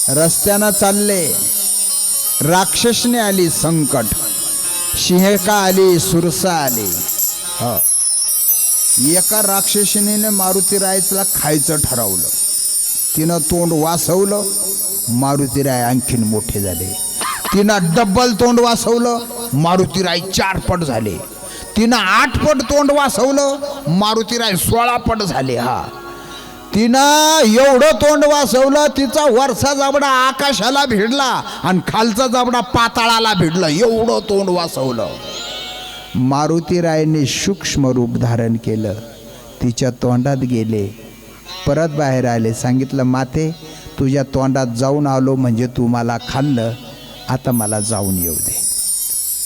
रस्त्यानं चालले, राक्षसने आली संकट, सिंहका आली, सुरसा आली. हो, एका राक्षसीने मारुतीरायला खायचं ठरवलं. तिनं तोंड वासवलं, मारुतीराय आणखीन मोठे झाले. तिनं डब्बल तोंड वासवलं, मारुतीराय 4 पट झाले. तिनं 8 पट तोंड वासवलं, मारुतीराय 16 पट झाले. हा, तिनं एवढं तोंड वासवलं, तिचा वरचा जाबडा आकाशाला भिडला आणि खालचा जाबडा पाताळाला भिडला. एवढं तोंड वासवलं. मारुतीरायने सूक्ष्म रूप धारण केलं, तिच्या तोंडात गेले, परत बाहेर आले. सांगितलं, माते तुझ्या तोंडात जाऊन आलो म्हणजे तू मला खाल्लं, आता मला जाऊन येऊ दे.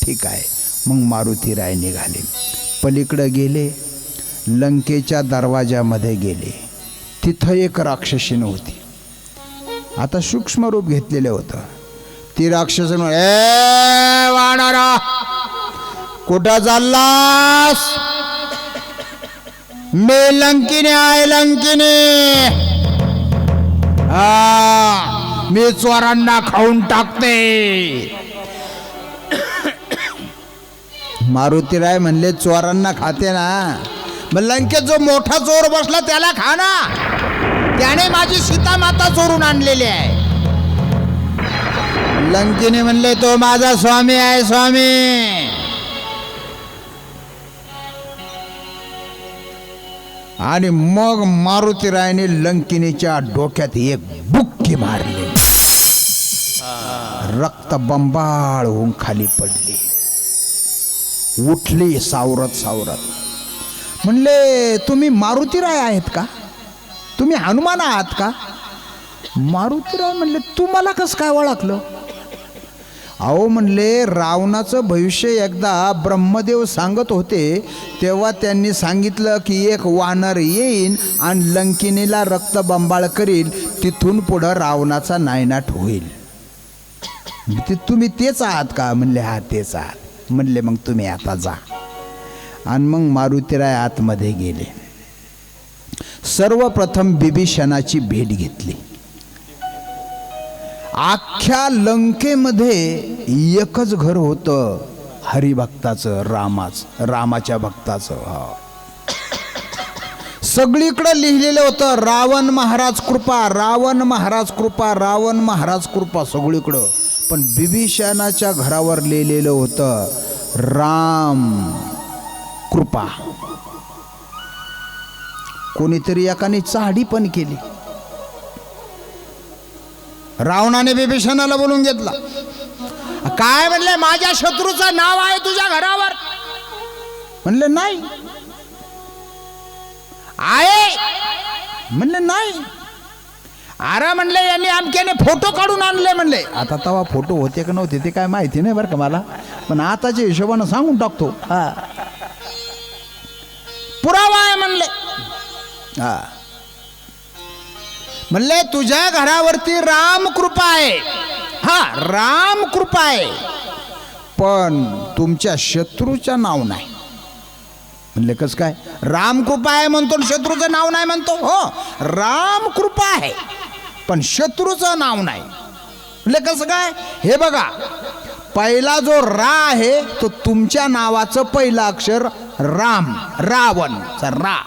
ठीक आहे. मग मारुतीराय निघाले, पलीकडं गेले, लंकेच्या दरवाजामध्ये गेले. तिथं एक राक्षसीन होती. आता सूक्ष्म रूप घेतलेलं होतं. ती राक्षसीन, ए वानरा, कुठं चाललास? मी लंकिनी आहे, लंकिनी. मी चोरांना खाऊन टाकते. मारुतीराय म्हणले, चोरांना खाते ना, मग लंकेत जो मोठा चोर बसला त्याला खा ना, त्याने माझी सीता माता चोरून आणलेली आहे. लंकिनी म्हणले, तो माझा स्वामी आहे, स्वामी. आणि मग मारुतीरायने लंकिनीच्या डोक्यात एक बुक्की मारली. रक्त बंबाळ होऊन खाली पडली. उठली सावरत सावरत. म्हणले, तुम्ही मारुतीराय आहेत का? तुम्ही हनुमान आहात का? मारुतीराय म्हणले, तू मला कसं काय ओळखलं? अहो म्हणले, रावणाचं भविष्य एकदा ब्रह्मदेव सांगत होते, तेव्हा त्यांनी सांगितलं की एक वानर येईन आणि लंकिनीला रक्तबंबाळ करील, तिथून पुढं रावणाचा नायनाट होईल. तुम्ही तेच आहात का? म्हणले, हा तेच आहात. म्हणले, मग तुम्ही आता जा. आणि मग मारुतीराय आतमध्ये गेले. सर्वप्रथम बिभीषणाची भेट घेतली. अख्ख्या लंकेमध्ये एकच घर होतं हरिभक्ताचं, रामाच्या भक्ताचं. सगळीकडे लिहिलेलं होतं, रावण महाराज कृपा, रावण महाराज कृपा, रावण महाराज कृपा, सगळीकडं. पण बिभीषणाच्या घरावर लिहिलेलं होतं, राम कृपा. कोणीतरी एकाने चाहडी पण केली. रावणाने बिभीषणाला बोलून घेतला. काय म्हणले, माझ्या शत्रूचं नाव आहे तुझ्या घरावर? म्हणले, नाही. आहे? म्हणले, नाही. अरे म्हणले, यांनी आमक्याने फोटो काढून आणले. म्हणले, आता तवा फोटो होते का नव्हते ते काय माहिती नाही बरं का मला, पण आताच्या हिशोबानं सांगून टाकतो. हा, पुरावा आहे म्हणले. हा, म्हणले, तुझ्या घरावरती राम कृपा आहे. हा, राम कृपा आहे, पण तुमच्या शत्रूचं नाव नाही. म्हणले, कसं काय? राम कृपा आहे म्हणतो, शत्रूचं नाव नाही म्हणतो. हो, राम कृपा आहे पण शत्रूचं नाव नाही. म्हणले, कसं काय? हे बघा, पहिला जो रा आहे तो तुमच्या नावाचं पहिलं अक्षर राम, रावणचा रा.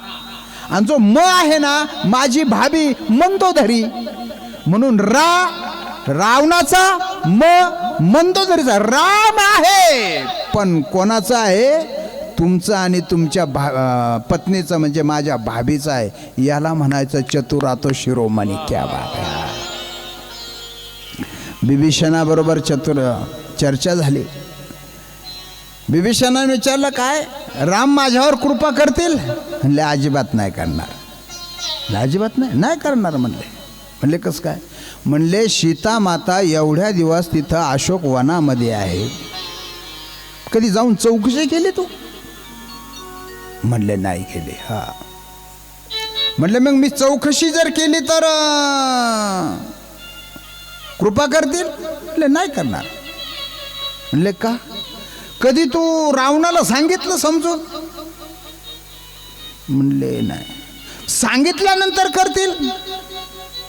आणि जो म आहे ना, माझी भाभी मंदोदरी, म्हणून रावणाचा, म मंदोदरीचा. राम आहे पण कोणाचा आहे? तुमचं आणि तुमच्या पत्नीचं, म्हणजे माझ्या भाभीचं आहे. याला म्हणायचं चतुरातो शिरोमणी. क्या बात आहे. बिभीषणाबरोबर चर्चा झाली. बिभीषणाने विचारलं, काय राम माझ्यावर कृपा करतील? म्हणले, अजिबात नाही करणार. अजिबात नाही करणार. म्हणले, कसं काय? म्हणले, सीता माता एवढ्या दिवस तिथं अशोक वनामध्ये आहे, कधी जाऊन चौकशी केली तू? म्हणले, नाही केली. हा, म्हणले, मग मी चौकशी जर केली तर कृपा करतील? म्हणले, नाही करणार. म्हणले, का? कधी तू रावणाला सांगितलं समजून? म्हणले, नाही. सांगितल्यानंतर करतील?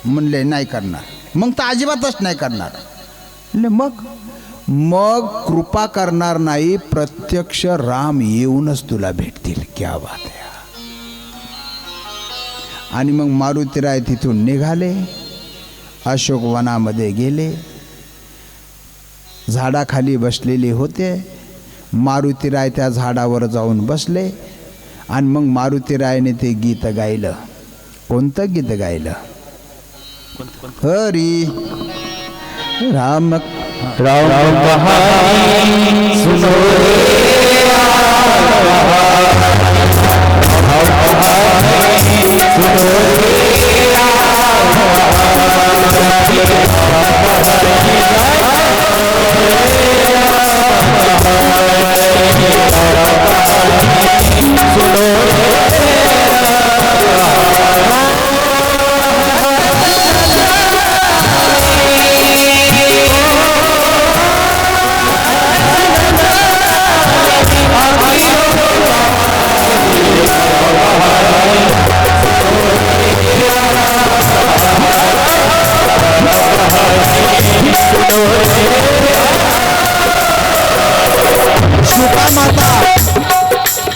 म्हणले, नाही करणार. मग तर अजिबातच नाही करणार. मग कृपा करणार नाही, प्रत्यक्ष राम येऊनच तुला भेटतील. क्या बात आहे. आणि मग मारुतीराय तिथून निघाले, अशोकवनामध्ये गेले. झाडाखाली बसलेले होते. मारुतीराय त्या झाडावर जाऊन बसले आणि मग मारुतीरायने ते गीत गायलं. कोणतं गीत गायलं? हरी राम राम सुनो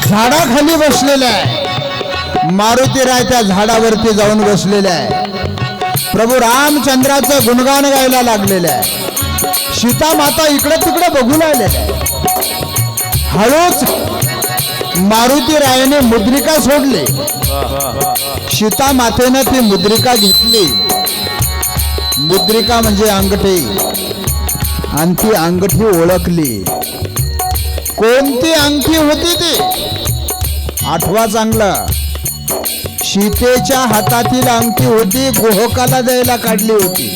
झाडाखाली बसलेला आहे. मारुतीराय त्या झाडावरती जाऊन बसलेले आहे. प्रभू रामचंद्राचं गुणगान गायला लागलेलं आहे. सीता माता इकडे तिकडे बघू लागलेल्या आहे. हळूच मारुतीरायाने मुद्रिका सोडली. सीता मातेनं ती मुद्रिका घेतली. मुद्रिका म्हणजे अंगठी, आणि ती अंगठी ओळखली. कोणती अंगठी होती ती? आठवा चांगलं. सीतेच्या हातातील अंगठी होती, गोहकाला द्यायला काढली होती.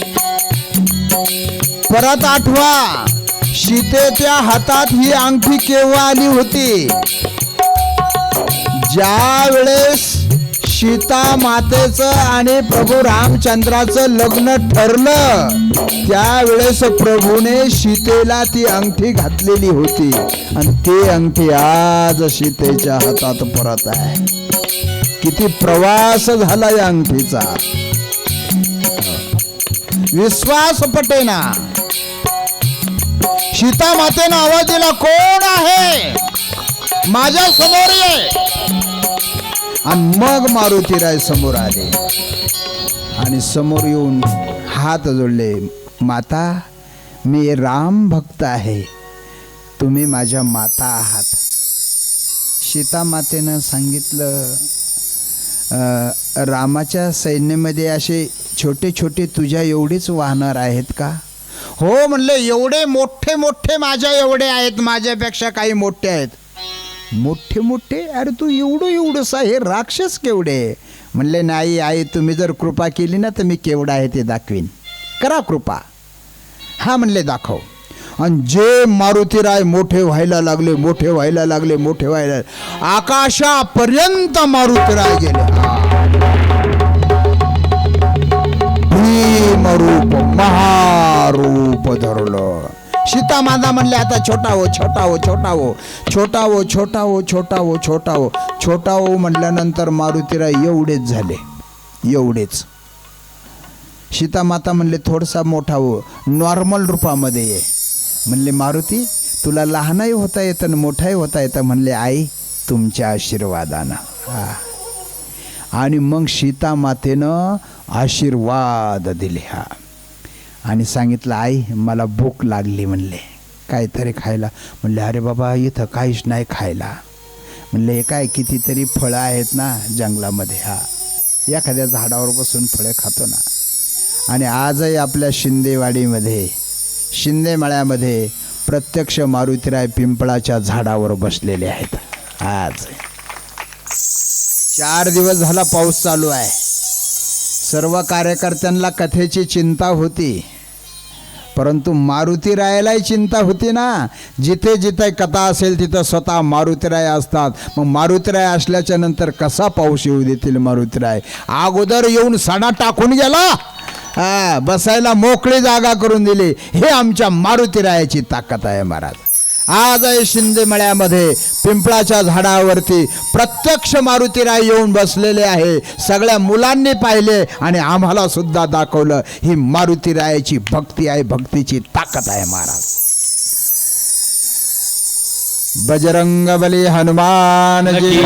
परत आठवा, सीतेच्या हातात ही अंगठी केव्हा आली होती? ज्या वेळेस सीता मातेचं आणि प्रभू रामचंद्राचं लग्न ठरलं, त्यावेळेस प्रभूने सीतेला ती अंगठी घातलेली होती. आणि ती अंगठी आज सीतेच्या हातात परत आहे. किती प्रवास झाला या अंगठीचा, विश्वास पटेना. सीता मातेनं आवाज दिला, कोण आहे? माझ्या समोर ये. आणि मग मारुतीराय समोर आले आणि समोर येऊन हात जोडले. माता, मी राम भक्त आहे, तुम्ही माझ्या माता आहात. सीता मातेनं सांगितलं, रामाच्या सैन्यामध्ये असे छोटे छोटे तुझ्या एवढेच वाहणार आहेत का? हो म्हणले, एवढे मोठे मोठे माझ्या एवढे आहेत, माझ्यापेक्षा काही मोठे आहेत. मोठे मोठे? अरे तू एवढं एवढंच आहे, राक्षस केवढे? म्हणले, नाही आई, तुम्ही जर कृपा केली ना तर मी केवढा आहे ते दाखवीन, करा कृपा. हा म्हणले, दाखव. आणि जे मारुतीराय मोठे व्हायला लागले, मोठे व्हायला लागले, मोठे व्हायला, आकाशापर्यंत मारुतीराय गेले. भीमरूप महारूप धरलं. सीता माता म्हणले, आता छोटा हो, छोटा हो, छोटा हो, छोटा हो, छोटा हो, छोटा हो, छोटा हो, छोटा हो म्हटल्यानंतर मारुतीराय एवढेच झाले, एवढेच. सीता माता म्हणले, थोडासा मोठा हो, नॉर्मल रूपामध्ये ये. म्हणले, मारुती तुला लहानही होता येतं आणि मोठाही होता येतं. म्हणले, आई तुमच्या आशीर्वादानं. आणि मग सीता मातेनं आशीर्वाद दिले. आणि सांगितलं, आई मला भूक लागली. म्हणले, काहीतरी खायला? म्हणले, अरे बाबा इथं काहीच नाही खायला. म्हणले, काय कितीतरी फळं आहेत ना जंगलामध्ये, एखाद्या झाडावर बसून फळे खातो ना. आणि आजही आपल्या शिंदेवाडीमध्ये, शिंदेमळ्यामध्ये प्रत्यक्ष मारुतीराय पिंपळाच्या झाडावर बसलेले आहेत. आज 4 दिवस झाला पाऊस चालू आहे. सर्व कार्यकर्त्यांना कथेची चिंता होती, परंतु मारुतीरायालाही चिंता होती ना. जिथे जिथे कथा असेल तिथं स्वतः मारुतीराय असतात. मग मारुतीराय असल्याच्या नंतर कसा पाऊस येऊ देतील मारुतीराय? अगोदर येऊन सडा टाकून गेला, बसायला मोकळी जागा करून दिली. हे आमच्या मारुतीरायाची ताकद आहे महाराज. आज आहे शिंदे मळ्यामध्ये पिंपळाच्या झाडावरती प्रत्यक्ष मारुतीराय येऊन बसलेले आहे. सगळ्या मुलांनी पाहिले आणि आम्हाला सुद्धा दाखवलं. ही मारुतीरायाची भक्ती आहे, भक्तीची ताकद आहे महाराज. बजरंग बली हनुमान जी.